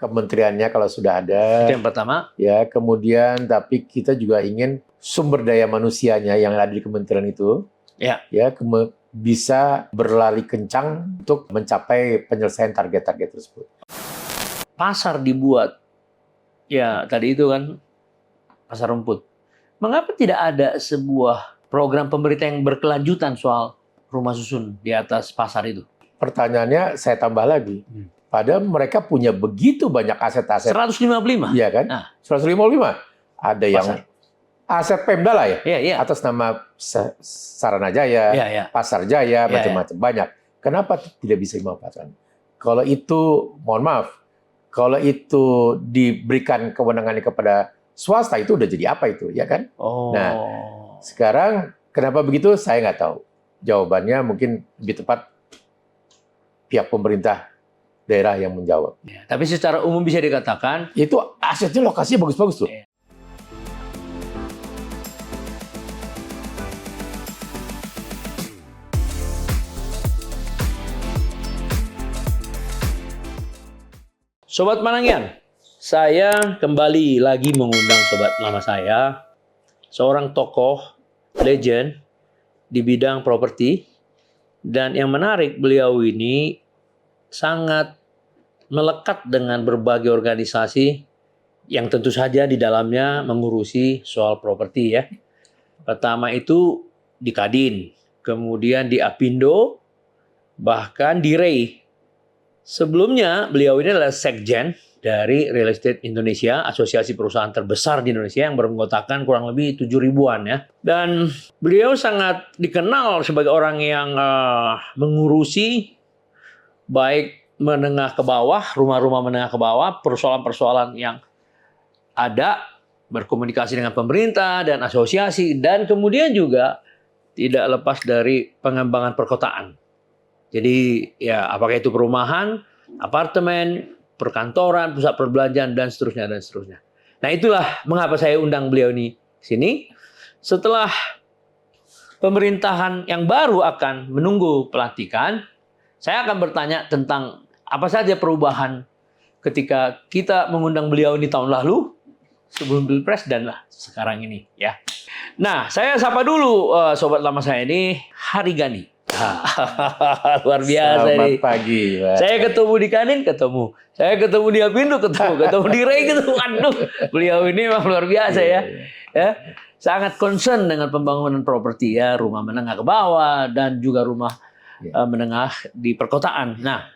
kementeriannya kalau sudah ada. Itu yang pertama. Ya, kemudian tapi kita juga ingin sumber daya manusianya yang ada di kementerian itu Ya. Bisa berlari kencang untuk mencapai penyelesaian target-target tersebut. Pasar dibuat, ya tadi itu kan pasar rumput. Mengapa tidak ada sebuah program pemerintah yang berkelanjutan soal rumah susun di atas pasar itu? Pertanyaannya saya tambah lagi. Padahal mereka punya begitu banyak aset-aset. 155? Iya kan? Nah. 155. Ada yang aset Pemda lah ya? Iya. Atas nama Saranajaya, Pasar Jaya, macam-macam. Banyak. Kenapa tidak bisa dimanfaatkan? Kalau itu, mohon maaf, kalau itu diberikan kewenangannya kepada swasta, itu udah jadi apa itu, ya kan? Nah, sekarang kenapa begitu? Saya nggak tahu. Jawabannya mungkin lebih tepat pihak pemerintah daerah yang menjawab. Ya, tapi secara umum bisa dikatakan itu asetnya lokasinya bagus-bagus tuh. Sobat Manangian, saya kembali lagi mengundang sobat lama saya, seorang tokoh legend di bidang properti, dan yang menarik beliau ini sangat melekat dengan berbagai organisasi yang tentu saja di dalamnya mengurusi soal properti ya. Pertama itu di Kadin, kemudian di Apindo, bahkan di REI. Sebelumnya beliau ini adalah sekjen dari Real Estate Indonesia, asosiasi perusahaan terbesar di Indonesia yang beranggotakan kurang lebih 7 ribuan ya. Dan beliau sangat dikenal sebagai orang yang mengurusi baik menengah ke bawah, rumah-rumah menengah ke bawah, persoalan-persoalan yang ada, berkomunikasi dengan pemerintah dan asosiasi, dan kemudian juga tidak lepas dari pengembangan perkotaan. Jadi ya apakah itu perumahan, apartemen, perkantoran, pusat perbelanjaan, dan seterusnya, dan seterusnya. Nah itulah mengapa saya undang beliau ini sini. Setelah pemerintahan yang baru akan menunggu pelantikan, saya akan bertanya tentang apa saja perubahan ketika kita mengundang beliau ini tahun lalu, sebelum Pilpres, dan sekarang ini. Ya. Nah, saya sapa dulu sobat lama saya ini, Harigani. Luar biasa. Selamat ini. Pagi, Pak. Saya ketemu di Kadin, ketemu. Saya ketemu di Apindo, ketemu di REI, ketemu. Aduh, beliau ini memang luar biasa ya. Sangat concern dengan pembangunan properti ya, rumah menengah ke bawah dan juga rumah menengah di perkotaan. Nah,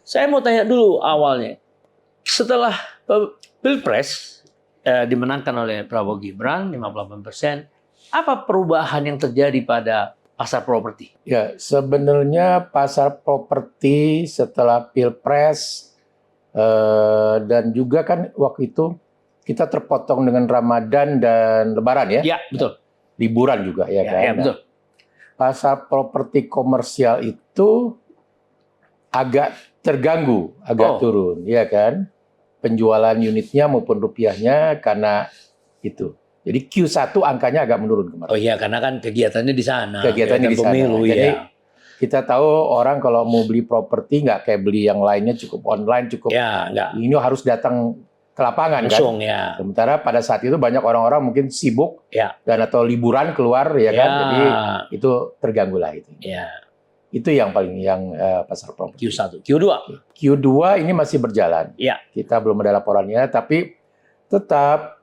saya mau tanya dulu awalnya. Setelah Pilpres dimenangkan oleh Prabowo Gibran 58%, apa perubahan yang terjadi pada pasar properti? Ya, sebenarnya pasar properti setelah Pilpres dan juga kan waktu itu kita terpotong dengan Ramadan dan Lebaran ya? Ya, betul. Liburan juga ya kan? Ya, betul. Pasar properti komersial itu agak terganggu, agak turun, ya kan? Penjualan unitnya maupun rupiahnya karena itu. Jadi Q1 angkanya agak menurun kemarin. Oh iya, karena kan kegiatannya di sana. Kegiatannya di sana. Pemilu, jadi kita tahu orang kalau mau beli properti nggak kayak beli yang lainnya cukup online, cukup. Ya, enggak. Ini harus datang ke lapangan langsung, kan. Ya. Sementara pada saat itu banyak orang-orang mungkin sibuk dan atau liburan keluar ya kan. Jadi itu terganggu lah itu. Ya. Itu yang paling pasar properti. Q1, Q2. Q2 ini masih berjalan. Ya. Kita belum ada laporannya, tapi tetap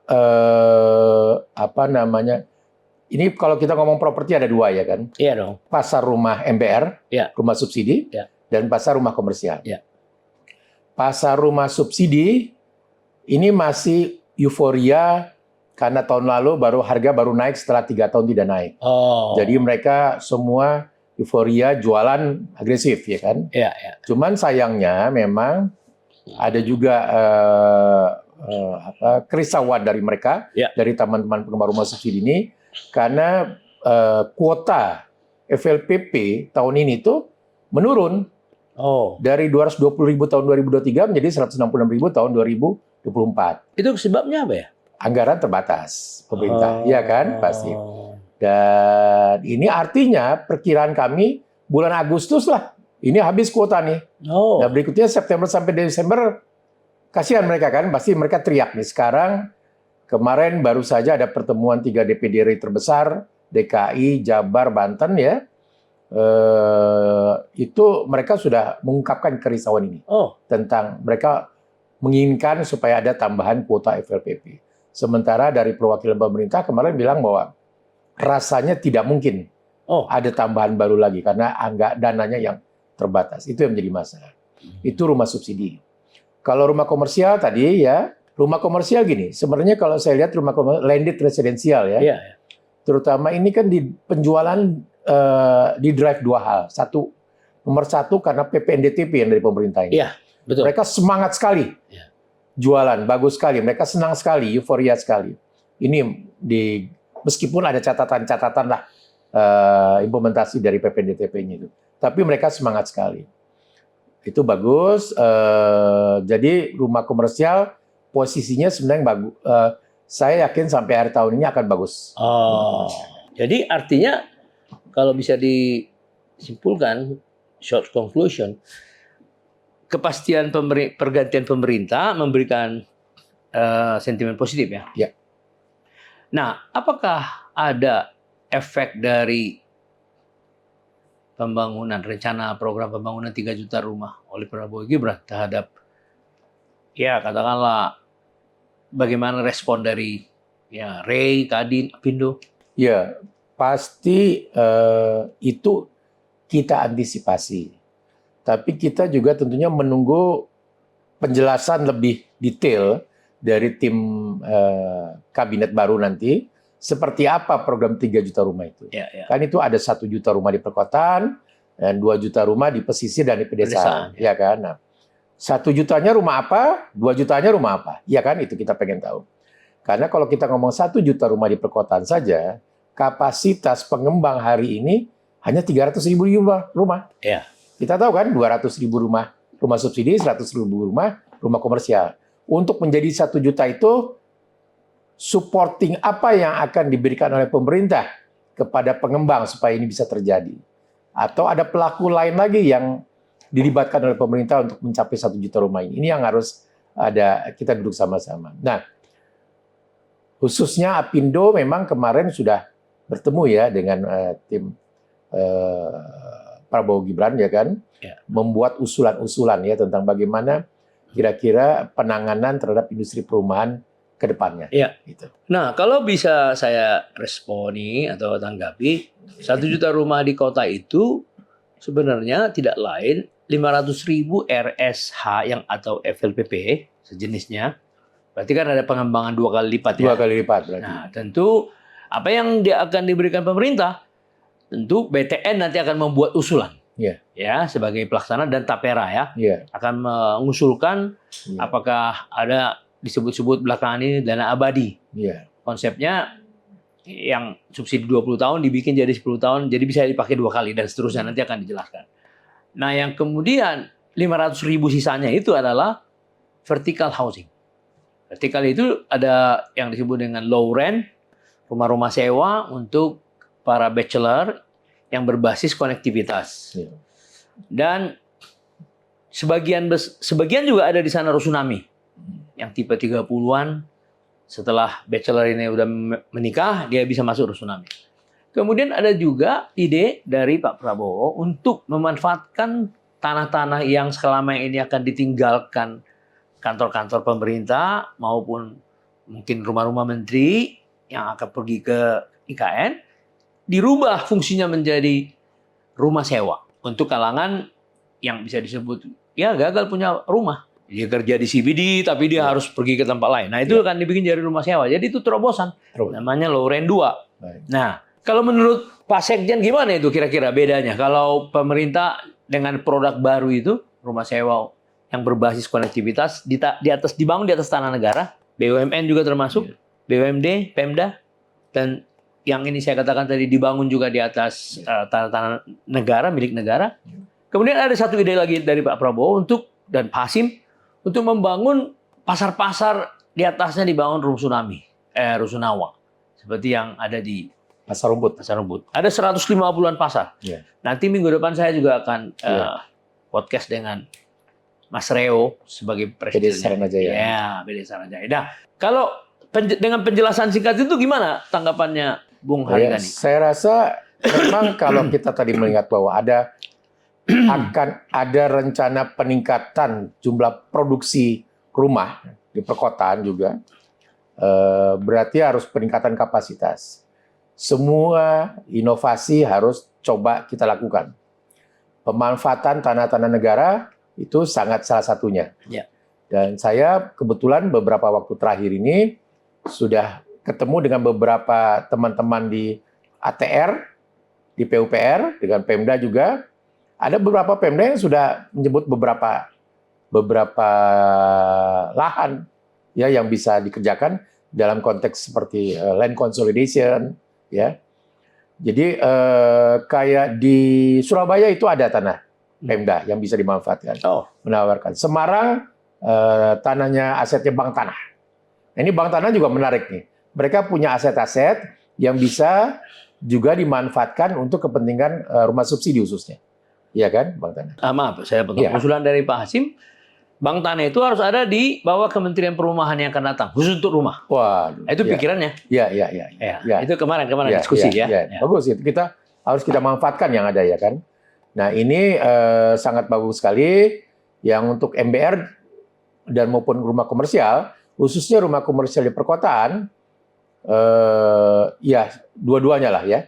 ini kalau kita ngomong properti ada dua ya kan? Iya dong. Pasar rumah MBR, rumah subsidi, dan pasar rumah komersial. Pasar rumah subsidi ini masih euforia karena tahun lalu harga baru naik setelah 3 tahun tidak naik. Jadi mereka semua euforia jualan agresif ya kan? Cuman sayangnya memang ada juga kerisauan dari mereka, dari teman-teman penggemar rumah subsidi ini, karena kuota FLPP tahun ini tuh menurun dari 220.000 tahun 2023 menjadi 166.000 tahun 2024. Itu sebabnya apa ya? Anggaran terbatas pemerintah, ya kan pasti. Dan ini artinya perkiraan kami bulan Agustus lah, ini habis kuota nih. Nah berikutnya September sampai Desember kasihan mereka kan, pasti mereka teriak nih sekarang. Kemarin baru saja ada pertemuan 3 DPD RI terbesar, DKI, Jabar, Banten ya. Itu mereka sudah mengungkapkan kerisauan ini. Tentang mereka menginginkan supaya ada tambahan kuota FLPP. Sementara dari perwakilan pemerintah kemarin bilang bahwa rasanya tidak mungkin ada tambahan baru lagi karena dananya yang terbatas. Itu yang menjadi masalah. Itu rumah subsidi. Kalau rumah komersial tadi ya, rumah komersial gini, sebenarnya kalau saya lihat rumah komersial landed residensial ya, terutama ini kan di penjualan di drive 2 hal. Nomor satu karena PPNDTP yang dari pemerintah ini. Iya, betul. Mereka semangat sekali jualan, bagus sekali. Mereka senang sekali, euforia sekali. Ini meskipun ada catatan-catatan lah implementasi dari PPNDTP-nya itu, tapi mereka semangat sekali. Itu bagus. Jadi rumah komersial posisinya sebenarnya bagus. Saya yakin sampai akhir tahun ini akan bagus. Jadi artinya kalau bisa disimpulkan, short conclusion, kepastian pergantian pemerintah memberikan sentimen positif ya. Ya. Nah, apakah ada efek dari pembangunan rencana program pembangunan 3 juta rumah oleh Prabowo Gibran terhadap ya katakanlah bagaimana respon dari ya Rey, Kadin, Apindo? Ya, pasti itu kita antisipasi. Tapi kita juga tentunya menunggu penjelasan lebih detail dari tim kabinet baru nanti. Seperti apa program 3 juta rumah itu. Kan itu ada 1 juta rumah di perkotaan, dan 2 juta rumah di pesisir dan di pedesaan. Ya kan? Nah, 1 jutanya rumah apa, 2 jutanya rumah apa? Ya kan, itu kita pengen tahu. Karena kalau kita ngomong 1 juta rumah di perkotaan saja, kapasitas pengembang hari ini hanya 300.000 rumah. Ya. Kita tahu kan, 200.000 rumah subsidi, 100.000 rumah komersial. Untuk menjadi 1 juta itu, supporting apa yang akan diberikan oleh pemerintah kepada pengembang supaya ini bisa terjadi. Atau ada pelaku lain lagi yang dilibatkan oleh pemerintah untuk mencapai 1 juta rumah ini. Ini yang harus kita duduk sama-sama. Nah, khususnya Apindo memang kemarin sudah bertemu ya dengan tim Prabowo Gibran ya kan, membuat usulan-usulan ya tentang bagaimana kira-kira penanganan terhadap industri perumahan ke depannya. Ya. Gitu. Nah, kalau bisa saya responi atau tanggapi, 1 juta rumah di kota itu sebenarnya tidak lain 500.000 RSH yang atau FLPP sejenisnya. Berarti kan ada pengembangan 2 kali lipat ya. 2 kali lipat berarti. Nah, tentu apa yang akan diberikan pemerintah, tentu BTN nanti akan membuat usulan. Ya, sebagai pelaksana dan Tapera ya. Akan mengusulkan apakah ada disebut-sebut belakangan ini dana abadi. Konsepnya yang subsidi 20 tahun dibikin jadi 10 tahun, jadi bisa dipakai 2 kali dan seterusnya, nanti akan dijelaskan. Nah, yang kemudian 500.000 sisanya itu adalah vertical housing. Vertical itu ada yang disebut dengan low rent, rumah-rumah sewa untuk para bachelor yang berbasis konektivitas. Dan sebagian juga ada di sana rusunami. Yang tipe 30-an, setelah bachelor ini udah menikah, dia bisa masuk rusunami. Kemudian ada juga ide dari Pak Prabowo untuk memanfaatkan tanah-tanah yang selama ini akan ditinggalkan kantor-kantor pemerintah maupun mungkin rumah-rumah menteri yang akan pergi ke IKN, dirubah fungsinya menjadi rumah sewa untuk kalangan yang bisa disebut ya gagal punya rumah. Dia kerja di CBD, tapi dia harus pergi ke tempat lain. Nah, itu kan dibikin jadi rumah sewa. Jadi itu terobosan. Namanya low rent 2. Nah, kalau menurut Pak Sekjen gimana itu kira-kira bedanya? Kalau pemerintah dengan produk baru itu, rumah sewa yang berbasis konektivitas, dibangun di atas tanah negara, BUMN juga termasuk, BUMD, Pemda, dan yang ini saya katakan tadi dibangun juga di atas tanah-tanah negara, milik negara. Kemudian ada satu ide lagi dari Pak Prabowo dan Pak Hasim, untuk membangun pasar-pasar di atasnya dibangun rusunawa. Seperti yang ada di Pasar Rumput. Ada 150-an pasar. Nanti minggu depan saya juga akan podcast dengan Mas Reo sebagai PD presiden. Saranajaya. Ya, PD Saranajaya. Nah, kalau dengan penjelasan singkat itu gimana tanggapannya Bung Haryani? Saya rasa memang kalau kita tadi melihat bahwa akan ada rencana peningkatan jumlah produksi rumah di perkotaan juga, berarti harus peningkatan kapasitas. Semua inovasi harus coba kita lakukan. Pemanfaatan tanah-tanah negara itu sangat salah satunya. Ya. Dan saya kebetulan beberapa waktu terakhir ini sudah ketemu dengan beberapa teman-teman di ATR, di PUPR, dengan Pemda juga. Ada beberapa Pemda yang sudah menyebut beberapa lahan ya yang bisa dikerjakan dalam konteks seperti land consolidation, ya. Jadi kayak di Surabaya itu ada tanah Pemda yang bisa dimanfaatkan, menawarkan. Semarang tanahnya asetnya Bank Tanah. Ini Bank Tanah juga menarik nih. Mereka punya aset-aset yang bisa juga dimanfaatkan untuk kepentingan rumah subsidi khususnya, iya kan, Bank Tanah. Maaf, saya potong. Usulan dari Pak Hasim, Bank Tanah itu harus ada di bawah Kementerian Perumahan yang akan datang, khusus untuk rumah. Wah, itu pikirannya. Iya. Itu kemarin diskusi ya. Bagus itu, harus kita manfaatkan yang ada ya kan. Nah ini sangat bagus sekali yang untuk MBR dan maupun rumah komersial, khususnya rumah komersial di perkotaan, ya dua-duanya lah ya.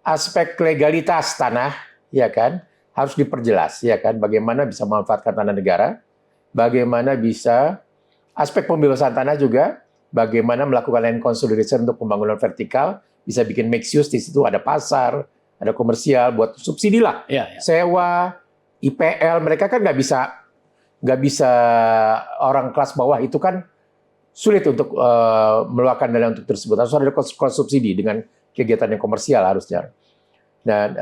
Aspek legalitas tanah, ya kan, harus diperjelas, ya kan. Bagaimana bisa memanfaatkan tanah negara. Bagaimana bisa aspek pembebasan tanah juga, bagaimana melakukan land consolidation untuk pembangunan vertikal, bisa bikin mixed use, di situ ada pasar, ada komersial, buat subsidi lah, sewa, IPL, mereka kan nggak bisa orang kelas bawah itu kan sulit untuk meluangkan dana untuk tersebut, harus ada subsidi dengan kegiatan yang komersial harusnya. Dan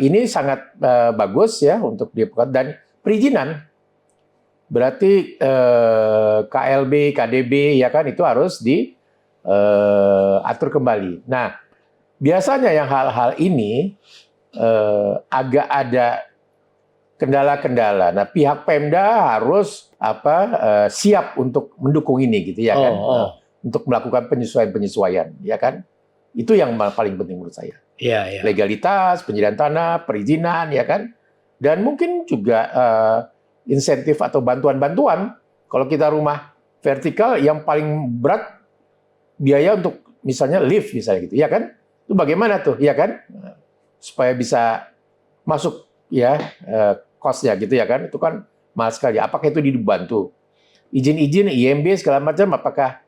ini sangat bagus ya untuk dilakukan. Dan perizinan, berarti KLB, KDB ya kan itu harus diatur kembali. Nah, biasanya yang hal-hal ini agak ada kendala-kendala. Nah, pihak Pemda harus siap untuk mendukung ini gitu ya kan. Untuk melakukan penyesuaian-penyesuaian ya kan. Itu yang paling penting menurut saya. Iya. Legalitas, penyediaan tanah, perizinan ya kan. Dan mungkin juga insentif atau bantuan-bantuan. Kalau kita rumah vertikal yang paling berat biaya untuk misalnya lift misalnya gitu, ya kan? Itu bagaimana tuh, ya kan? Supaya bisa masuk ya cost-nya gitu ya kan? Itu kan mahal sekali. Apakah itu dibantu? Izin-izin IMB segala macam apakah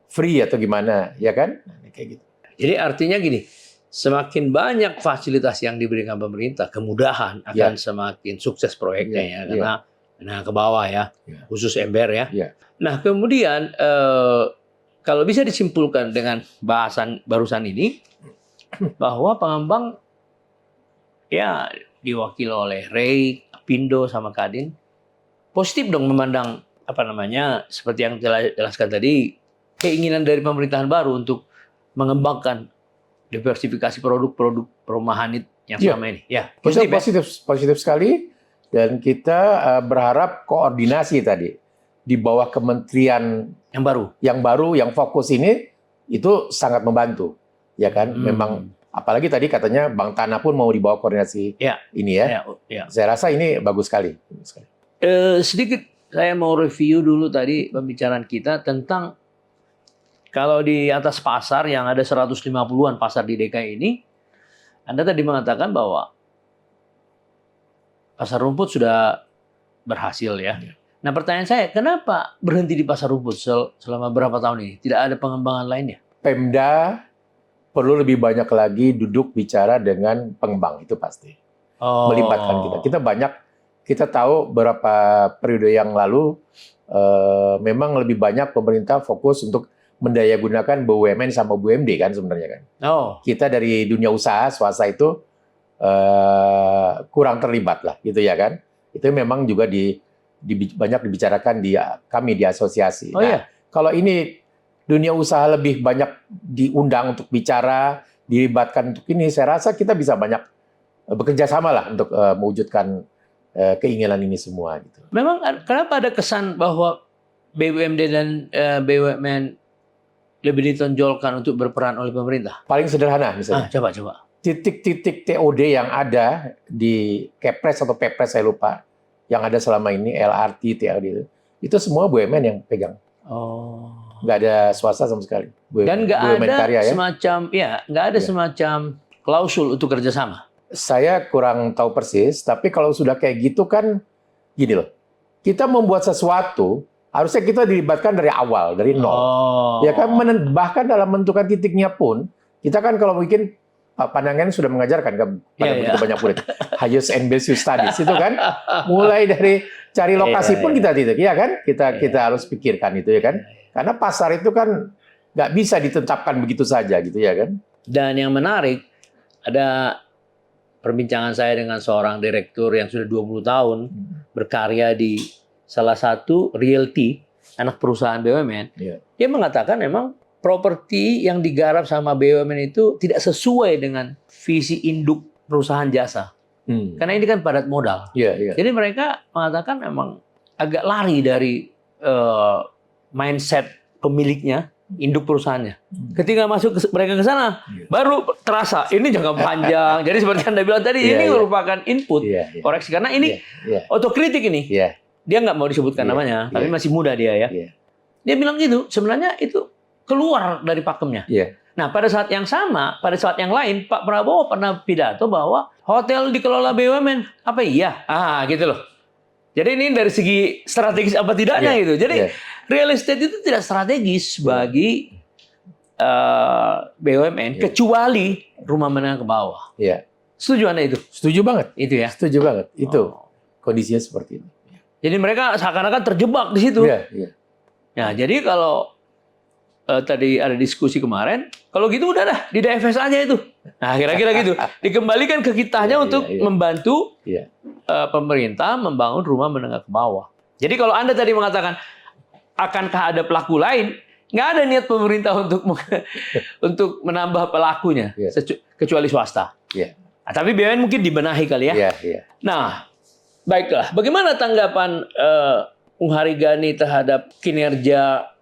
free atau gimana, ya kan? Kayak gitu. Jadi artinya gini, semakin banyak fasilitas yang diberikan pemerintah, kemudahan akan semakin sukses proyeknya ya, karena ke bawah ya, khusus MBR ya. Nah kemudian kalau bisa disimpulkan dengan bahasan barusan ini, bahwa pengembang ya diwakili oleh Ray, Pindo sama Kadin, positif dong memandang seperti yang jelaskan tadi, keinginan dari pemerintahan baru untuk mengembangkan diversifikasi produk-produk perumahan yang selama ini. Ya, positif sekali. Dan kita berharap koordinasi tadi di bawah kementerian yang baru yang fokus ini itu sangat membantu, ya kan? Memang apalagi tadi katanya Bank Tanah pun mau dibawa koordinasi ini ya. Saya rasa ini bagus sekali. Sedikit saya mau review dulu tadi pembicaraan kita tentang kalau di atas pasar yang ada 150-an pasar di DKI ini, Anda tadi mengatakan bahwa pasar rumput sudah berhasil ya. Nah pertanyaan saya, kenapa berhenti di pasar rumput selama berapa tahun ini? Tidak ada pengembangan lainnya? Pemda perlu lebih banyak lagi duduk bicara dengan pengembang, itu pasti. Melibatkan kita. Kita tahu beberapa periode yang lalu memang lebih banyak pemerintah fokus untuk mendayagunakan BUMN sama BUMD kan sebenarnya kan. Kita dari dunia usaha swasta itu kurang terlibat lah gitu ya kan. Itu memang juga banyak dibicarakan kami di asosiasi. Kalau ini dunia usaha lebih banyak diundang untuk bicara, dilibatkan untuk ini, saya rasa kita bisa banyak bekerja sama lah untuk mewujudkan keinginan ini semua gitu. Memang kenapa ada kesan bahwa BUMD dan BUMN lebih ditonjolkan untuk berperan oleh pemerintah? Paling sederhana misalnya. Coba. Titik-titik TOD yang ada di Kepres atau Pepres saya lupa, yang ada selama ini LRT, TOD itu semua BUMN yang pegang. Oh. Nggak ada swasta sama sekali. Dan nggak ada karya, ya? nggak ada semacam klausul untuk kerjasama. Saya kurang tahu persis, tapi kalau sudah kayak gitu kan gini loh. Kita membuat sesuatu, harusnya kita dilibatkan dari awal, dari nol. Oh. Ya kan, bahkan dalam menentukan titiknya pun, kita kan kalau mungkin Pak Panangan sudah mengajarkan kan pada begitu banyak murid. Highest and best use studies itu kan, mulai dari cari lokasi pun kita titik, ya kan? Kita harus pikirkan itu ya kan. Karena pasar itu kan nggak bisa ditetapkan begitu saja gitu ya kan. Dan yang menarik, ada perbincangan saya dengan seorang direktur yang sudah 20 tahun berkarya di salah satu realty, anak perusahaan BUMN. Dia mengatakan memang properti yang digarap sama BUMN itu tidak sesuai dengan visi induk perusahaan jasa. Karena ini kan padat modal. Jadi mereka mengatakan memang agak lari dari mindset pemiliknya, induk perusahaannya. Ketika masuk mereka ke sana, baru terasa ini jangka panjang. Jadi seperti Anda bilang tadi, ini merupakan input koreksi. Karena ini otokritik ini. Dia nggak mau disebutkan namanya, tapi masih muda dia ya. Dia bilang gitu, sebenarnya itu keluar dari pakemnya. Nah, pada saat yang sama, pada saat yang lain, Pak Prabowo pernah pidato bahwa hotel dikelola BUMN. Apa iya? Gitu loh. Jadi ini dari segi strategis apa tidaknya gitu. Jadi real estate itu tidak strategis bagi BUMN kecuali rumah menengah ke bawah. Setuju Anda itu? Setuju banget. Itu ya? Setuju banget. Itu kondisinya seperti itu. Jadi mereka seakan-akan terjebak di situ. Nah, jadi kalau tadi ada diskusi kemarin, kalau gitu udah dah di DFS aja itu. Nah, kira-kira gitu. Dikembalikan ke kitanya untuk membantu pemerintah membangun rumah menengah ke bawah. Jadi kalau Anda tadi mengatakan akankah ada pelaku lain, nggak ada niat pemerintah untuk menambah pelakunya, kecuali swasta. Nah, tapi BUMN mungkin dibenahi kali ya. Nah, baiklah. Bagaimana tanggapan Bung Harygadini terhadap kinerja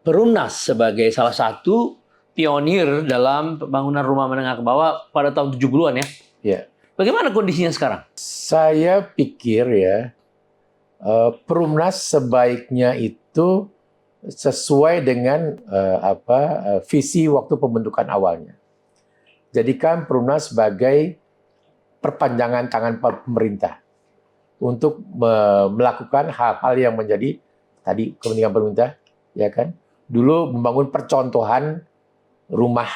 Perumnas sebagai salah satu pionir dalam pembangunan rumah menengah ke bawah pada tahun 70-an ya? Bagaimana kondisinya sekarang? Saya pikir ya, Perumnas sebaiknya itu sesuai dengan visi waktu pembentukan awalnya. Jadikan Perumnas sebagai perpanjangan tangan pemerintah untuk melakukan hal-hal yang menjadi tadi kepentingan pemerintah, ya kan? Dulu membangun percontohan rumah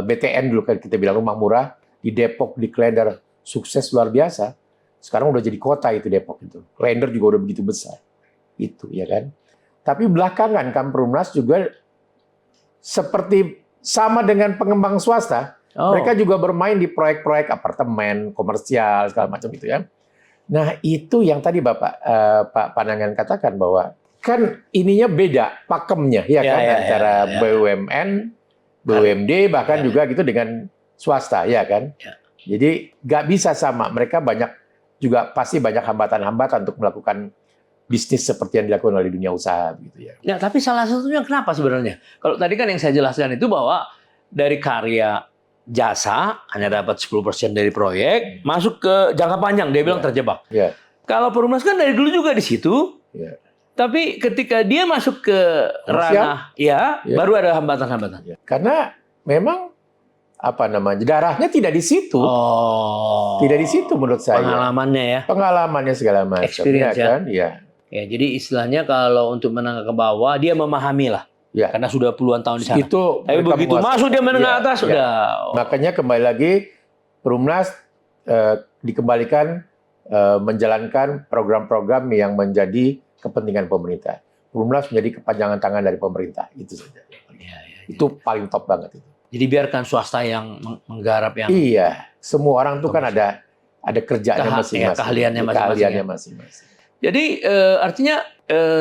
BTN dulu kan kita bilang rumah murah di Depok, di Klender, sukses luar biasa. Sekarang udah jadi kota itu Depok itu. Klender juga udah begitu besar. Itu ya kan. Tapi belakangan kan Perumnas juga seperti sama dengan pengembang swasta. Mereka juga bermain di proyek-proyek apartemen, komersial, segala macam itu ya. Nah, itu yang tadi Pak Panangan katakan bahwa kan ininya beda pakemnya ya kan antara BUMN, BUMD bahkan juga gitu dengan swasta ya kan. Jadi nggak bisa sama. Mereka pasti banyak hambatan-hambatan untuk melakukan bisnis seperti yang dilakukan oleh dunia usaha gitu ya. Nah, tapi salah satunya kenapa sebenarnya? Kalau tadi kan yang saya jelaskan itu bahwa dari karya jasa hanya dapat 10% dari proyek, masuk ke jangka panjang dia bilang terjebak. Kalau Perumnas kan dari dulu juga di situ. Tapi ketika dia masuk ke ranah baru ada hambatan-hambatan. Karena memang darahnya tidak di situ. Tidak di situ menurut saya. Pengalamannya ya. Pengalamannya segala macam. Experience ya kan? Ya, jadi istilahnya kalau untuk menengah ke bawah dia memahami lah. Karena sudah puluhan tahun di sana. Tapi begitu masuk dia menengah atas sudah. Makanya kembali lagi Perumnas dikembalikan menjalankan program-program yang menjadi kepentingan pemerintah. Perumnas menjadi kepanjangan tangan dari pemerintah. Itu saja. Itu paling top banget itu. Jadi biarkan swasta yang menggarap yang. Iya, semua orang tuh kan ada kerjanya masing-masing, keahliannya masing-masing. Jadi artinya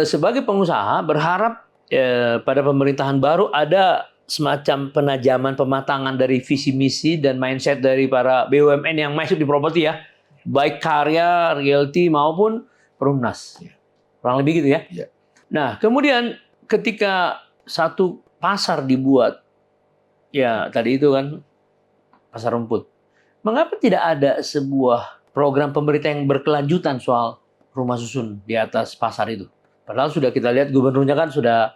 sebagai pengusaha berharap pada pemerintahan baru ada semacam penajaman, pematangan dari visi misi dan mindset dari para BUMN yang masuk di properti ya. baik karya, realty maupun perumnas. Kurang lebih gitu ya. Ya. Nah, kemudian ketika satu pasar dibuat, ya tadi itu kan pasar rumput. Mengapa tidak ada sebuah program pemerintah yang berkelanjutan soal rumah susun di atas pasar itu? Padahal sudah kita lihat gubernurnya kan sudah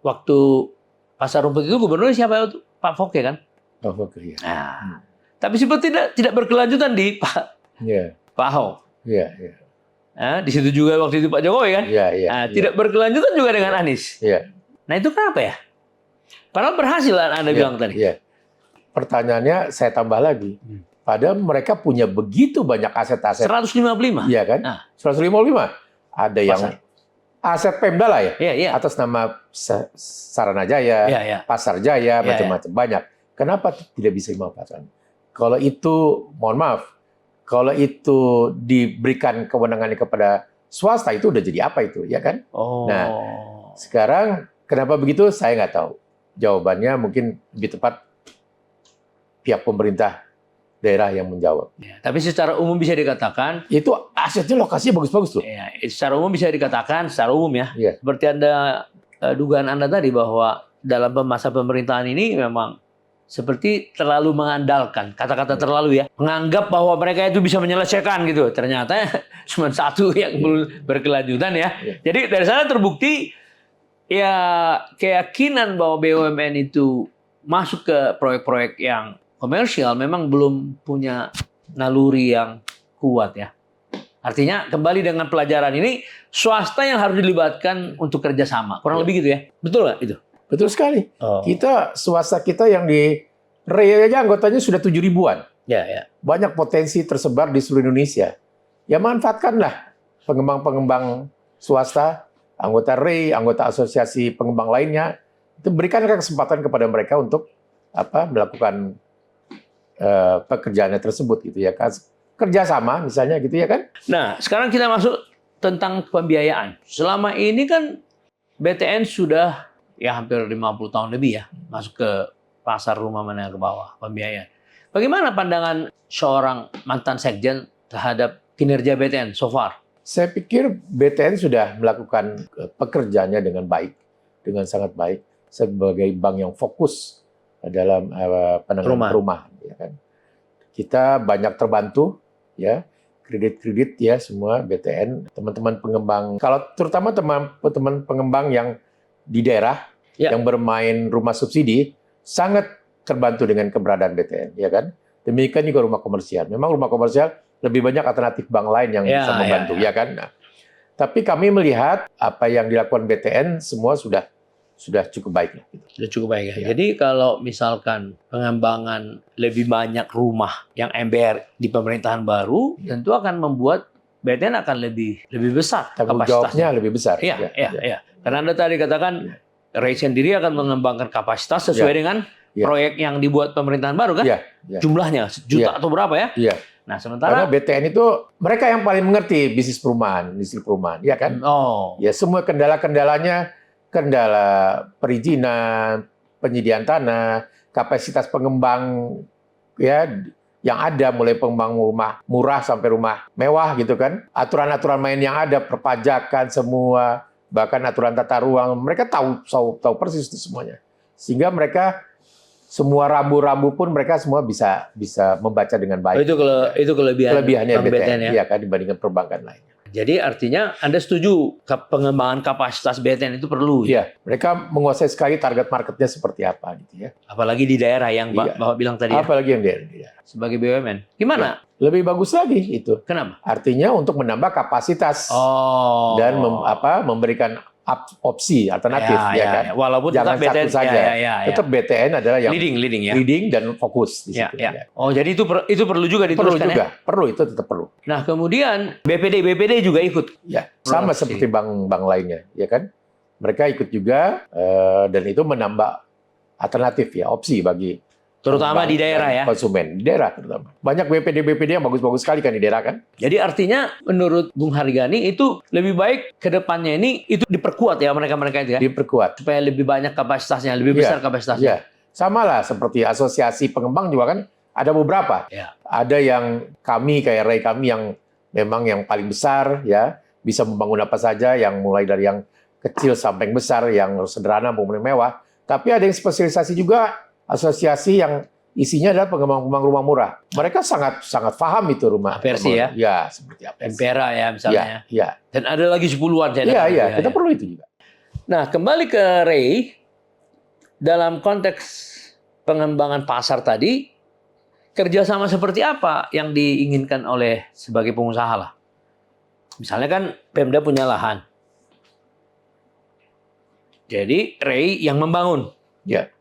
waktu pasar rumput itu gubernurnya siapa itu? Pak Foke kan? Pak Foke, ya. Nah, tapi seperti tidak berkelanjutan di Pak Ahok. Iya. Nah, di situ juga waktu itu Pak Jokowi kan? Iya. Tidak berkelanjutan juga dengan Anies. Iya. Nah itu kenapa ya? Padahal berhasil Anda bilang tadi. Iya. Pertanyaannya saya tambah lagi. Padahal mereka punya begitu banyak aset-aset. 155. Iya kan? 155. Ada yang aset Pemda lah ya. Iya. Atas nama Saranajaya, Pasar Jaya, macam-macam. Banyak. Kenapa tidak bisa dimanfaatkan? Kalau itu, mohon maaf, kalau itu diberikan kewenangannya kepada swasta, itu udah jadi apa itu, ya kan? Nah, sekarang kenapa begitu? Saya nggak tahu. Jawabannya mungkin lebih tepat pihak pemerintah daerah yang menjawab. Ya, tapi secara umum bisa dikatakan itu asetnya lokasinya bagus-bagus tuh. Ya, secara umum bisa dikatakan secara umum ya. Ya. Seperti dugaan Anda tadi bahwa dalam masa pemerintahan ini memang seperti terlalu mengandalkan kata-kata terlalu ya, menganggap bahwa mereka itu bisa menyelesaikan gitu. Ternyata cuma satu yang belum berkelanjutan ya. Jadi dari sana terbukti ya keyakinan bahwa BUMN itu masuk ke proyek-proyek yang komersial memang belum punya naluri yang kuat ya. Artinya kembali dengan pelajaran ini swasta yang harus dilibatkan untuk kerjasama. Kurang lebih gitu ya. Betul nggak itu? Betul sekali. Kita swasta kita yang di REI aja anggotanya sudah 7 ribuan. Ya. Banyak potensi tersebar di seluruh Indonesia. Ya manfaatkanlah pengembang-pengembang swasta, anggota REI, anggota asosiasi pengembang lainnya. Itu berikan kesempatan kepada mereka untuk melakukan pekerjaannya tersebut gitu ya, kerjasama misalnya gitu ya kan. Nah sekarang kita masuk tentang pembiayaan. Selama ini kan BTN sudah ya hampir 50 tahun lebih ya masuk ke pasar rumah menengah ke bawah pembiayaan. Bagaimana pandangan seorang mantan sekjen terhadap kinerja BTN so far? Saya pikir BTN sudah melakukan pekerjaannya dengan baik, dengan sangat baik sebagai bank yang fokus dalam penanganan perumahan, ya kan. Kita banyak terbantu, ya, kredit ya semua BTN, teman-teman pengembang. Kalau terutama teman-teman pengembang yang di daerah yang bermain rumah subsidi sangat terbantu dengan keberadaan BTN, ya kan. Demikian juga rumah komersial. Memang rumah komersial lebih banyak alternatif bank lain yang bisa membantu, ya kan. Nah, tapi kami melihat apa yang dilakukan BTN semua sudah cukup baik. Sudah cukup baik ya. Jadi kalau misalkan pengembangan lebih banyak rumah yang MBR di pemerintahan baru, tentu akan membuat BTN akan lebih besar kapasitasnya. Jawabnya lebih besar. Iya. Karena Anda tadi katakan REI sendiri akan mengembangkan kapasitas sesuai dengan proyek yang dibuat pemerintahan baru kan? Jumlahnya sejuta atau berapa ya? Iya. Nah, sementara karena BTN itu mereka yang paling mengerti bisnis perumahan, ya kan? Ya semua kendala-kendalanya, kendala perizinan, penyediaan tanah, kapasitas pengembang ya yang ada mulai pengembang rumah murah sampai rumah mewah gitu kan. Aturan-aturan main yang ada, perpajakan semua, bahkan aturan tata ruang, mereka tahu persis itu semuanya. Sehingga mereka semua rambu-rambu pun mereka semua bisa membaca dengan baik. Itu kelebihannya BTN ya kan dibandingkan perbankan lainnya. Jadi artinya Anda setuju pengembangan kapasitas BTN itu perlu? Iya, mereka menguasai sekali target marketnya seperti apa gitu ya. Apalagi di daerah yang Bapak bilang tadi. Apalagi yang daerah. Sebagai BUMN, gimana? Ya, lebih bagus lagi itu. Kenapa? Artinya untuk menambah kapasitas dan memberikan opsi alternatif kan. Walaupun jangan tetap BTN satu saja. Tetap BTN adalah yang leading dan fokus di situ. Oh, jadi itu perlu juga diteruskan ya? Perlu, itu tetap perlu. Nah, kemudian BPD juga ikut. Ya, sama seperti bank lainnya, ya kan? Mereka ikut juga dan itu menambah alternatif ya, opsi bagi terutama di daerah ya. Konsumen di daerah terutama. Banyak BPD yang bagus-bagus sekali kan di daerah kan. Jadi artinya menurut Bung Harigani itu lebih baik ke depannya ini itu diperkuat ya mereka itu ya. Diperkuat supaya lebih banyak kapasitasnya, lebih besar kapasitasnya. Iya. Sama lah seperti asosiasi pengembang juga kan Ada beberapa. Ya. Ada yang kami kayak Ray kami yang memang yang paling besar ya, bisa membangun apa saja, yang mulai dari yang kecil sampai yang besar, yang sederhana maupun yang mewah. Tapi ada yang spesialisasi juga, asosiasi yang isinya adalah pengembang-pengembang rumah murah. Mereka sangat paham itu rumah. Apersi ya? Ya, seperti Apersi. Empera ya misalnya. Ya. Dan ada lagi 10-an. Iya. Kita perlu itu juga. Nah, kembali ke Ray, dalam konteks pengembangan pasar tadi, kerjasama seperti apa yang diinginkan oleh sebagai pengusaha lah? Misalnya kan Pemda punya lahan. Jadi Ray yang membangun. Ya.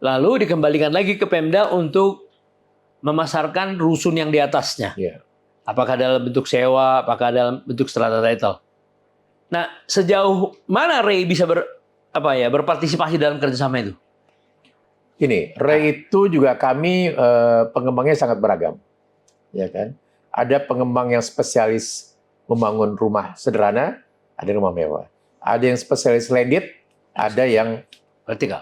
Lalu dikembalikan lagi ke Pemda untuk memasarkan rusun yang di atasnya. Ya. Apakah dalam bentuk sewa, apakah dalam bentuk strata title. Nah, sejauh mana Ray bisa berpartisipasi dalam kerjasama itu? Ini, Ray itu juga kami pengembangnya sangat beragam. Ya kan? Ada pengembang yang spesialis membangun rumah sederhana, ada rumah mewah. Ada yang spesialis landed, ada yang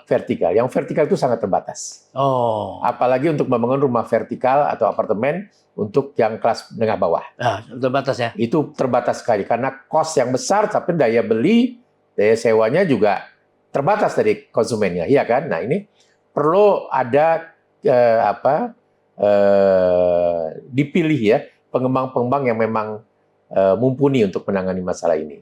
vertikal. Yang vertikal itu sangat terbatas. Oh. Apalagi untuk membangun rumah vertikal atau apartemen untuk yang kelas menengah bawah. Terbatas ya? Itu terbatas sekali karena kos yang besar, tapi daya beli, daya sewanya juga terbatas dari konsumennya, iya kan? Nah ini perlu ada dipilih ya pengembang-pengembang yang memang mumpuni untuk menangani masalah ini.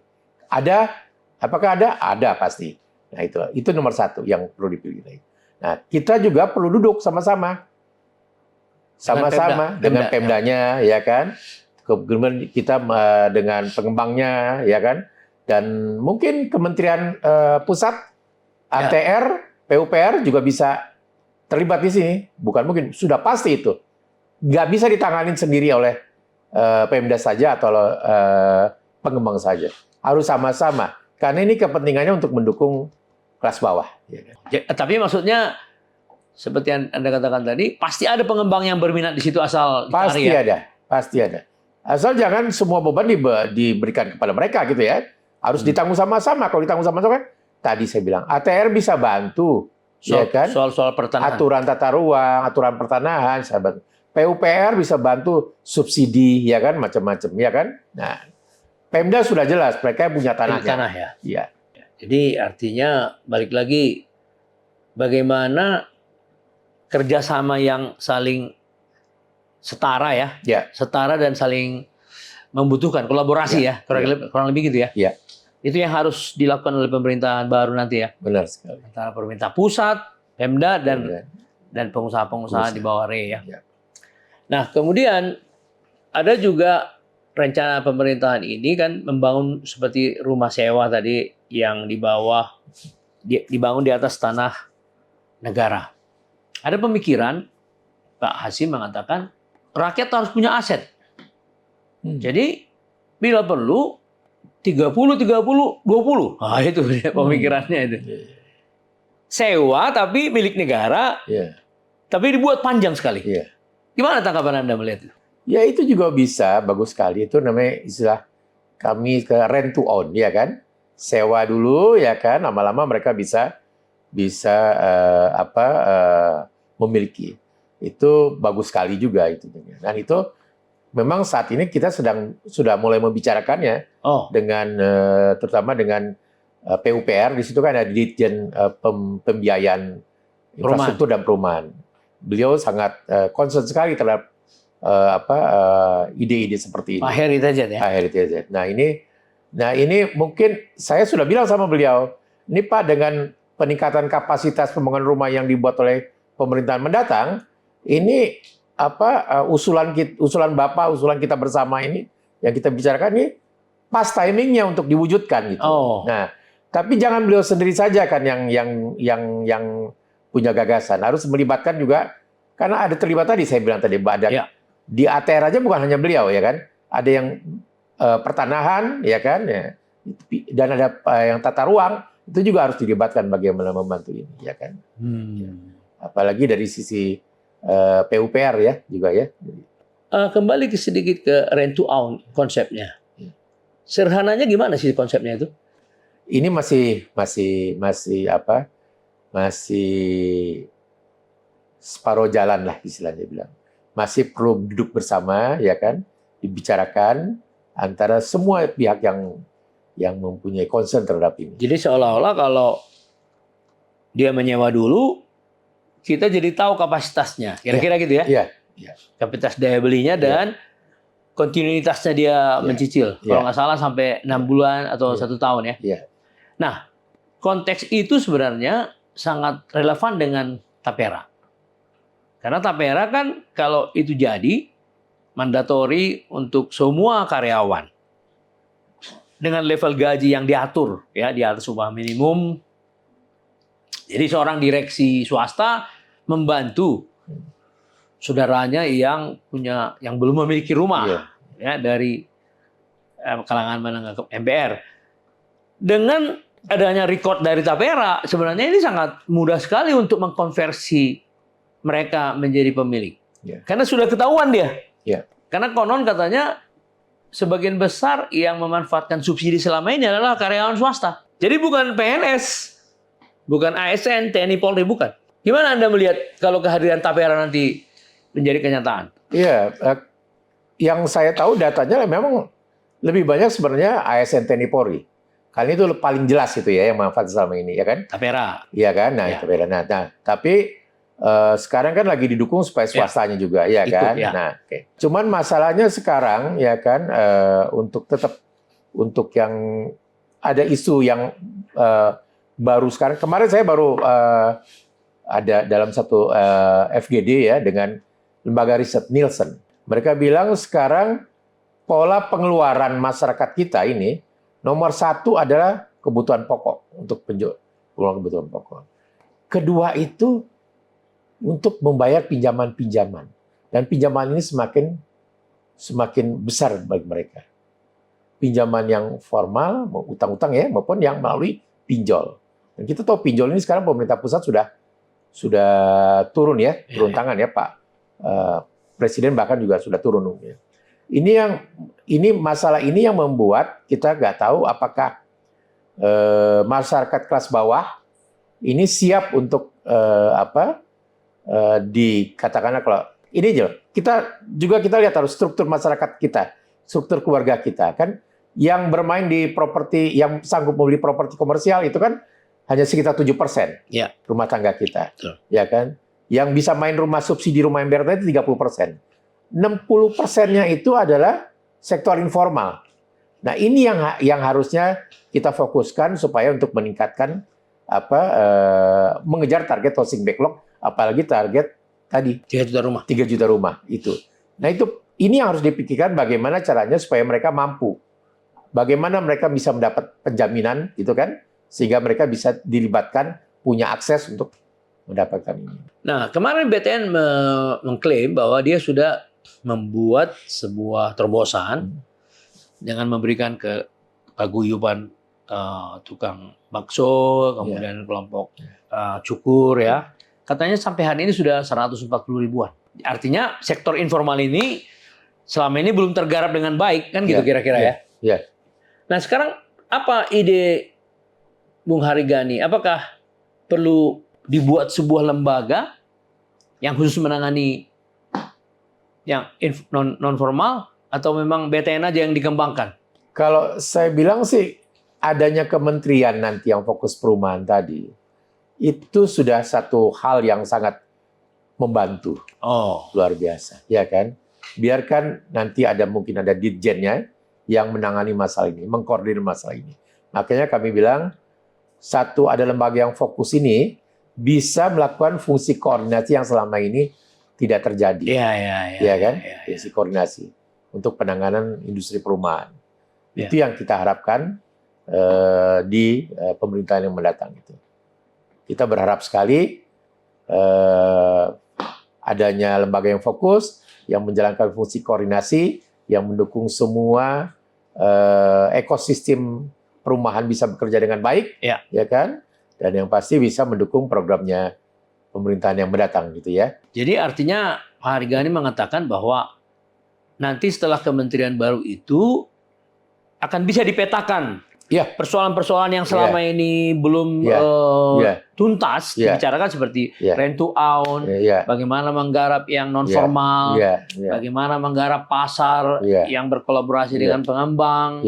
Apakah ada? Ada pasti. Nah itu nomor satu yang perlu dipilih. Nah kita juga perlu duduk sama-sama dengan Pemdanya, ya kan? Kemudian kita dengan pengembangnya, ya kan? Dan mungkin Kementerian Pusat, ATR, PUPR juga bisa terlibat di sini. Bukan mungkin, sudah pasti itu. Nggak bisa ditanganin sendiri oleh Pemda saja atau pengembang saja. Harus sama-sama. Karena ini kepentingannya untuk mendukung kelas bawah. Ya kan? Tapi maksudnya seperti yang Anda katakan tadi, pasti ada pengembang yang berminat di situ asal pasti dicari, ya? Pasti ada. Asal jangan semua beban diberikan kepada mereka gitu ya. Harus ditanggung sama-sama. Kalau ditanggung sama-sama, tadi saya bilang ATR bisa bantu, ya kan? Soal pertanahan. Aturan tata ruang, aturan pertanahan, sahabat. PUPR bisa bantu subsidi, ya kan? Macam-macam, ya kan? Nah, Pemda sudah jelas, mereka punya tanahnya. Tanah ya. Iya. Jadi artinya balik lagi bagaimana kerjasama yang saling setara ya, setara dan saling membutuhkan kolaborasi ya, kurang lebih gitu ya. Iya. Itu yang harus dilakukan oleh pemerintahan baru nanti ya. Benar sekali. Antara pemerintah pusat, Pemda dan pengusaha-pengusaha di bawah RE ya. Ya. Nah kemudian ada juga rencana pemerintahan ini kan membangun seperti rumah sewa tadi yang di bawah dibangun di atas tanah negara. Ada pemikiran Pak Hasim mengatakan rakyat harus punya aset. Jadi bila perlu 30 30 20. Nah, itu pemikirannya itu. Sewa tapi milik negara. Tapi dibuat panjang sekali. Gimana tanggapan Anda melihat itu? Ya itu juga bisa, bagus sekali. Itu namanya istilah kami ke rent to own, ya kan? Sewa dulu, ya kan? Lama-lama mereka bisa memiliki. Itu bagus sekali juga itu. Dan itu memang saat ini kita sudah mulai membicarakannya dengan terutama dengan PUPR. Di situ kan ada Ditjen Pembiayaan Infrastruktur dan Perumahan. Beliau sangat concern sekali terhadap ide-ide seperti ini. Pak Heri Tezet ya. Pak Heri Tezet. Nah ini mungkin saya sudah bilang sama beliau, ini Pak dengan peningkatan kapasitas pembangunan rumah yang dibuat oleh pemerintahan mendatang, ini usulan Bapak, usulan kita bersama ini yang kita bicarakan ini pas timingnya untuk diwujudkan gitu. Nah, tapi jangan beliau sendiri saja kan yang punya gagasan, harus melibatkan juga karena ada terlibat tadi saya bilang tadi Mbak di ATR aja bukan hanya beliau ya kan, ada yang pertanahan ya kan, ya. Dan ada yang tata ruang itu juga harus dilibatkan bagaimana membantu ini ya kan. Apalagi dari sisi PUPR ya juga ya. Kembali sedikit ke rent to own konsepnya. Sederhananya gimana sih konsepnya itu? Ini masih separuh jalan lah istilahnya bilang. Masih perlu duduk bersama, ya kan, dibicarakan antara semua pihak yang mempunyai concern terhadap ini. Jadi seolah-olah kalau dia menyewa dulu, kita jadi tahu kapasitasnya. Kira-kira gitu ya? Iya. Kapasitas daya belinya dan kontinuitasnya dia mencicil. Kalau nggak salah sampai 6 bulan atau 1 tahun ya. Iya. Nah, konteks itu sebenarnya sangat relevan dengan Tapera. Karena Tapera kan kalau itu jadi mandatori untuk semua karyawan dengan level gaji yang diatur ya di atas upah minimum. Jadi seorang direksi swasta membantu saudaranya yang belum memiliki rumah ya dari kalangan menengah MPR. Dengan adanya record dari Tapera, sebenarnya ini sangat mudah sekali untuk mengkonversi mereka menjadi pemilik. Karena sudah ketahuan dia. Karena konon katanya sebagian besar yang memanfaatkan subsidi selama ini adalah karyawan swasta. Jadi bukan PNS, bukan ASN, TNI, Polri, bukan. Gimana Anda melihat kalau kehadiran Tapera nanti menjadi kenyataan? Iya, yang saya tahu datanya memang lebih banyak sebenarnya ASN, TNI, Polri. Kali itu paling jelas itu ya yang manfaat selama ini, ya kan? Tapera. Iya kan? Nah, Tapera. Nah, tapi sekarang kan lagi didukung supaya swastanya juga, ya kan? Nah, cuman masalahnya sekarang, ya kan, untuk yang ada isu yang baru sekarang. Kemarin saya baru ada dalam satu FGD ya dengan lembaga riset Nielsen. Mereka bilang sekarang pola pengeluaran masyarakat kita ini nomor 1 adalah kebutuhan pokok untuk pengeluaran kebutuhan pokok. Kedua itu untuk membayar pinjaman-pinjaman. Dan pinjaman ini semakin besar bagi mereka. Pinjaman yang formal, utang-utang ya, maupun yang melalui pinjol. Dan kita tahu pinjol ini sekarang pemerintah pusat sudah turun ya, turun tangan ya Pak. Presiden bahkan juga sudah turun. Ya. Ini masalah ini yang membuat kita nggak tahu apakah masyarakat kelas bawah ini siap untuk dikatakanlah kalau ini aja kita lihat harus struktur masyarakat kita, struktur keluarga kita kan yang bermain di properti, yang sanggup membeli properti komersial itu kan hanya sekitar 7% rumah tangga kita, ya kan? Yang bisa main rumah subsidi rumah MPR itu 30%. 60%-nya itu adalah sektor informal. Nah, ini yang harusnya kita fokuskan supaya untuk meningkatkan mengejar target housing backlog, apalagi target tadi 3 juta rumah. 3 juta rumah itu. Nah, ini yang harus dipikirkan bagaimana caranya supaya mereka mampu. Bagaimana mereka bisa mendapat penjaminan gitu kan sehingga mereka bisa dilibatkan punya akses untuk mendapatkan ini. Nah, kemarin BTN mengklaim bahwa dia sudah membuat sebuah terobosan dengan memberikan kepaguyuban tukang bakso, kemudian kelompok cukur ya. Katanya sampai hari ini sudah 140 ribuan. Artinya sektor informal ini selama ini belum tergarap dengan baik kan gitu kira-kira ya. Nah, sekarang apa ide Bung Haryegani? Apakah perlu dibuat sebuah lembaga yang khusus menangani yang non formal atau memang BTN aja yang dikembangkan? Kalau saya bilang sih adanya kementerian nanti yang fokus perumahan tadi itu sudah satu hal yang sangat membantu. Luar biasa, ya kan? Biarkan nanti mungkin ada dirjennya yang menangani masalah ini, mengkoordinir masalah ini. Makanya kami bilang satu ada lembaga yang fokus ini bisa melakukan fungsi koordinasi yang selama ini tidak terjadi. Ya kan? Fungsi koordinasi untuk penanganan industri perumahan. Itu yang kita harapkan di pemerintahan yang mendatang itu. Kita berharap sekali adanya lembaga yang fokus, yang menjalankan fungsi koordinasi, yang mendukung semua ekosistem perumahan bisa bekerja dengan baik, ya kan? Dan yang pasti bisa mendukung programnya pemerintahan yang mendatang gitu ya. Jadi artinya Pak Haryegani mengatakan bahwa nanti setelah kementerian baru itu akan bisa dipetakan persoalan-persoalan yang selama ini belum tuntas dibicarakan seperti rent to own, bagaimana menggarap yang non formal, bagaimana menggarap pasar yang berkolaborasi dengan pengembang.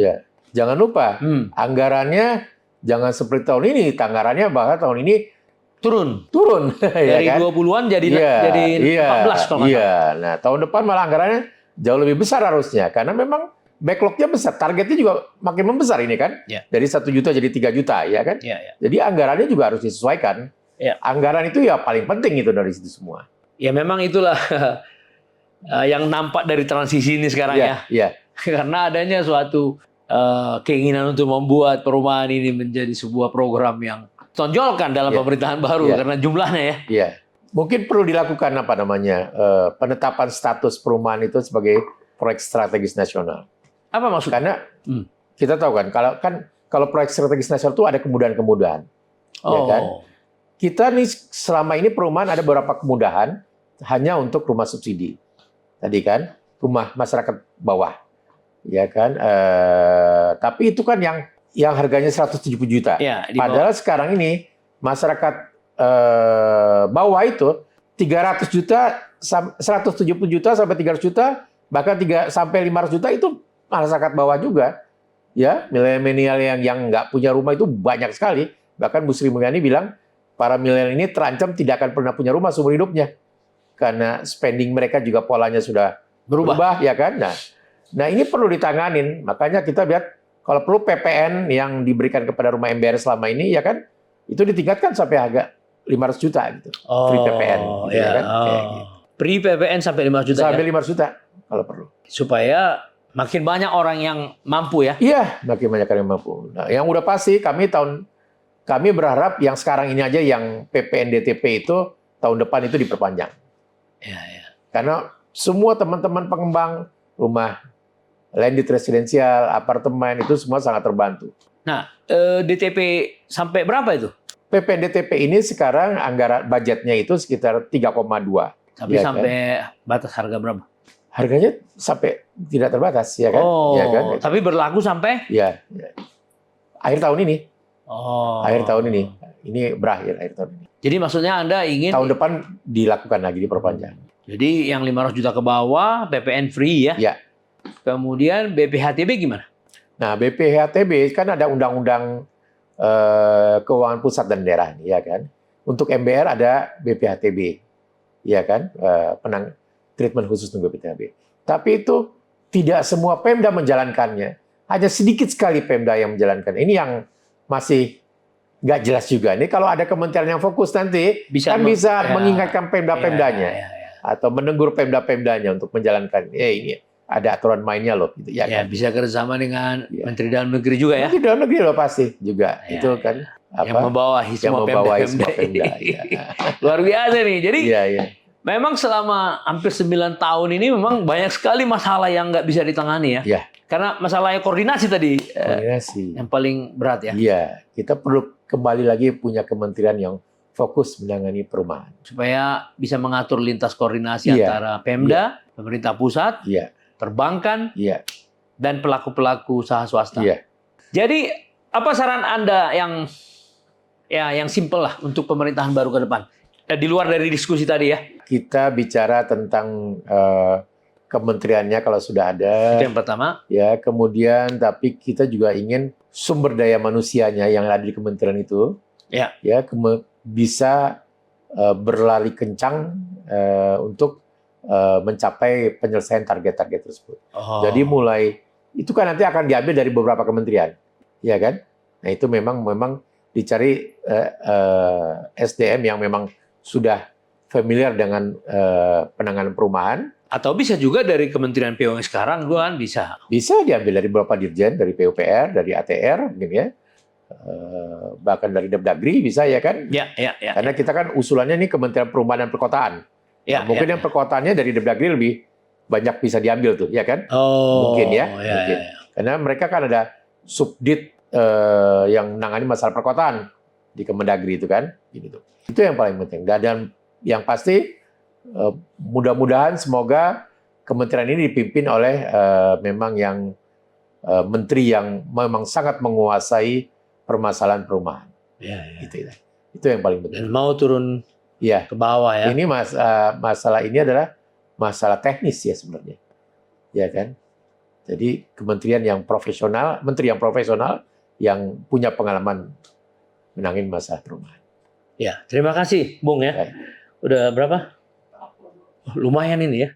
Jangan lupa anggarannya jangan seperti tahun ini, anggarannya bahkan tahun ini turun dari 20-an jadi 14 kalau nggak salah. Nah, tahun depan malah anggarannya jauh lebih besar harusnya karena memang backlog-nya besar, targetnya juga makin membesar ini kan, dari 1 juta jadi 3 juta, ya kan? Jadi anggarannya juga harus disesuaikan. Anggaran itu ya paling penting itu dari situ semua. Ya memang itulah yang nampak dari transisi ini sekarang karena adanya suatu keinginan untuk membuat perumahan ini menjadi sebuah program yang tonjolkan dalam pemerintahan baru karena jumlahnya Mungkin perlu dilakukan penetapan status perumahan itu sebagai proyek strategis nasional. Apa maksudnya? Karena kita tahu kan kalau proyek strategis nasional itu ada kemudahan-kemudahan. Ya kan? Kita nih selama ini perumahan ada beberapa kemudahan hanya untuk rumah subsidi. Tadi kan rumah masyarakat bawah. Ya kan? Tapi itu kan yang harganya 170 juta. Padahal sekarang ini masyarakat bawah itu 300 juta, 170 juta sampai 300 juta, bahkan 3 sampai 500 juta itu masyarakat bawah juga, ya milenial yang nggak punya rumah itu banyak sekali. Bahkan Bu Sri Mulyani bilang para milenial ini terancam tidak akan pernah punya rumah seumur hidupnya karena spending mereka juga polanya sudah berubah, ya kan? Nah ini perlu ditanganin. Makanya kita lihat kalau perlu PPN yang diberikan kepada rumah MBR selama ini, ya kan, itu ditingkatkan sampai harga 500 juta gitu, free PPN, gitu, ya kan? Gitu. Free PPN sampai 500 juta. Sampai 500 juta kalau perlu. Supaya makin banyak orang yang mampu ya? Iya, makin banyak orang yang mampu. Nah, yang udah pasti kami berharap yang sekarang ini aja yang PPN DTP itu tahun depan itu diperpanjang. Karena semua teman-teman pengembang rumah landed residensial, apartemen itu semua sangat terbantu. Nah, DTP sampai berapa itu? PPN DTP ini sekarang anggaran budgetnya itu sekitar 3,2. Tapi sampai batas harga berapa? Harganya sampai tidak terbatas, ya kan? Ya kan? Tapi berlaku sampai? Ya. Akhir tahun ini. Akhir tahun ini. Ini berakhir akhir tahun ini. Jadi maksudnya Anda ingin tahun depan dilakukan lagi, diperpanjang. Jadi yang 500 juta ke bawah PPN free ya? Ya. Kemudian BPHTB gimana? Nah, BPHTB kan ada undang-undang keuangan pusat dan daerah, ya kan? Untuk MBR ada BPHTB, ya kan? Treatment khusus untuk BPHTB. Tapi itu tidak semua Pemda menjalankannya. Hanya sedikit sekali Pemda yang menjalankan. Ini yang masih nggak jelas juga. Ini kalau ada kementerian yang fokus nanti bisa mengingatkan Pemda-Pemdanya atau menegur Pemda-Pemdanya untuk menjalankan. Ini ada aturan mainnya loh, gitu ya kan? Bisa kerjasama dengan Menteri Dalam Negeri juga ya? Menteri Dalam Negeri loh pasti juga, itu kan yang membawahi semua Pemda. Luar biasa nih. Jadi memang selama hampir 9 tahun ini memang banyak sekali masalah yang nggak bisa ditangani ya. Karena masalahnya koordinasi tadi yang paling berat ya. Iya, kita perlu kembali lagi punya kementerian yang fokus menangani perumahan supaya bisa mengatur lintas koordinasi antara Pemda, pemerintah pusat, perbankan, dan pelaku-pelaku usaha swasta. Jadi apa saran Anda yang simpel lah untuk pemerintahan baru ke depan? Di luar dari diskusi tadi ya. Kita bicara tentang kementeriannya kalau sudah ada. Itu yang pertama. Ya, kemudian tapi kita juga ingin sumber daya manusianya yang ada di kementerian itu bisa berlari kencang untuk mencapai penyelesaian target-target tersebut. Jadi mulai itu kan nanti akan diambil dari beberapa kementerian, ya kan? Nah itu memang dicari SDM yang memang sudah familiar dengan penanganan perumahan. Atau bisa juga dari Kementerian PUPR sekarang, kan bisa. Bisa diambil dari beberapa dirjen, dari PUPR, dari ATR, mungkin ya. Bahkan dari Depdagri bisa ya kan? Karena kita kan usulannya ini Kementerian Perumahan dan Perkotaan. Mungkin yang perkotaannya dari Depdagri lebih banyak bisa diambil tuh, ya kan? Mungkin ya. Mungkin. Karena mereka kan ada subdit yang menangani masalah perkotaan di Kemendagri itu kan, gitu. Itu yang paling penting. Dan yang pasti mudah-mudahan semoga kementerian ini dipimpin oleh memang yang menteri yang memang sangat menguasai permasalahan perumahan. Itu yang paling penting. Dan mau turun ke bawah ya. Ini masalah ini adalah masalah teknis ya sebenarnya, ya kan. Jadi kementerian yang profesional, menteri yang profesional yang punya pengalaman menangin masalah perumahan. Ya, terima kasih Bung ya. Udah berapa? Lumayan ini ya.